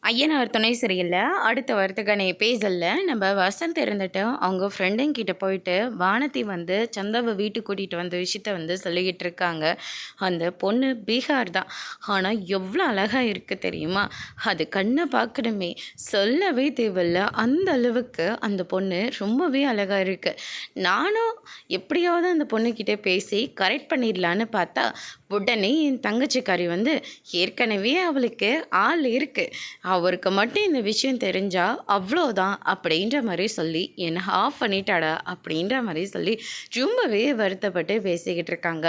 ஐயனார் துணை சரியில்ல. அடுத்த வாரத்துக்கான எபிசோட்ல நம்ம வசந்த் இருந்துட்டு அவங்க ஃப்ரெண்டுங்கிட்ட போயிட்டு வானதி வந்து சந்தாவை வீட்டுக்கு கூட்டிகிட்டு வந்த விஷயத்த வந்து சொல்லிக்கிட்டு இருக்காங்க. அந்த பொண்ணு பீகார் தான். ஆனால் எவ்வளோ அழகாக இருக்குது தெரியுமா? அது கண்ணை பார்க்கணுமே, சொல்லவே தேவையில்ல. அந்த அளவுக்கு அந்த பொண்ணு ரொம்பவே அழகாக இருக்குது. நானும் எப்படியாவது அந்த பொண்ணுக்கிட்ட பேசி கரெக்ட் பண்ணிடலான்னு பார்த்தா உடனே என் தங்கச்சிக்காரி வந்து ஏற்கனவே அவளுக்கு ஆள் இருக்குது, அவருக்கு மட்டும் இந்த விஷயம் தெரிஞ்சால் அவ்வளோதான் அப்படின்ற மாதிரி சொல்லி என்னை ஆஃப் பண்ணிட்டாடா அப்படின்ற மாதிரி சொல்லி ரொம்பவே வருத்தப்பட்டு பேசிக்கிட்டு இருக்காங்க.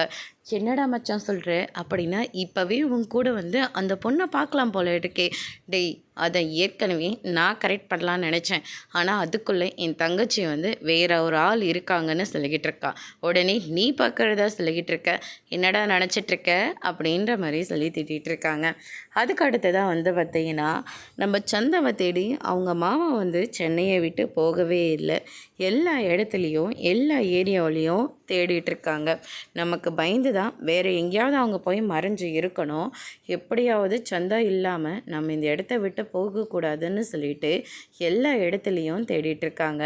என்னடா மச்சான் சொல்கிற அப்படின்னா, இப்போவே உன் கூட வந்து அந்த பொண்ணை பார்க்கலாம் போல இருக்கே. டேய், அதை ஏற்கனவே நான் கரெக்ட் பண்ணலான்னு நினச்சேன். ஆனால் அதுக்குள்ளே என் தங்கச்சி வந்து வேற ஒரு ஆள் இருக்காங்கன்னு சொல்லிக்கிட்டு இருக்கா. உடனே நீ பார்க்குறதா சொல்லிக்கிட்டு இருக்க, என்னடா நினச்சிட்ருக்க அப்படின்ற மாதிரி சொல்லி திட்டிகிட்டு இருக்காங்க. அதுக்கு அடுத்ததாக வந்து பார்த்திங்கன்னா, நம்ம சந்தாவை தேடி அவங்க மாமா வந்து சென்னையை விட்டு போகவே இல்லை. எல்லா இடத்துலையும் எல்லா ஏரியாவிலையும் தேடிட்டுருக்காங்க. நமக்கு பயந்து தான் வேறு எங்கேயாவது அவங்க போய் மறைஞ்சு இருக்கணும். எப்படியாவது சந்தா இல்லாமல் நம்ம இந்த இடத்த விட்டு போகக்கூடாதுன்னு சொல்லிட்டு எல்லா இடத்துலையும் தேடிட்டுருக்காங்க.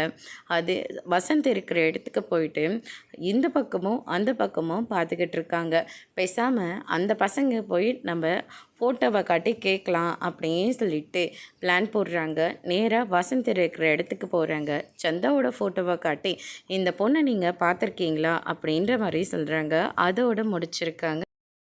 அது வசந்த் இருக்கிற இடத்துக்கு போயிட்டு இந்த பக்கமும் அந்த பக்கமும் பார்த்துக்கிட்டு இருக்காங்க. பேசாமல் அந்த பசங்க போய் நம்ம ஃபோட்டோவை காட்டி கேட்கலாம் அப்படின்னு சொல்லிட்டு பிளான் போடுறாங்க. நேராக வசந்த் இருக்கிற இடத்துக்கு போகிறாங்க. சந்தாவோட ஃபோட்டோவை காட்டி இந்த பொண்ணை நீங்கள் பார்த்துருக்கீங்களா அப்படின்ற மாதிரி சொல்கிறாங்க. அதோடு முடிச்சிருக்காங்க.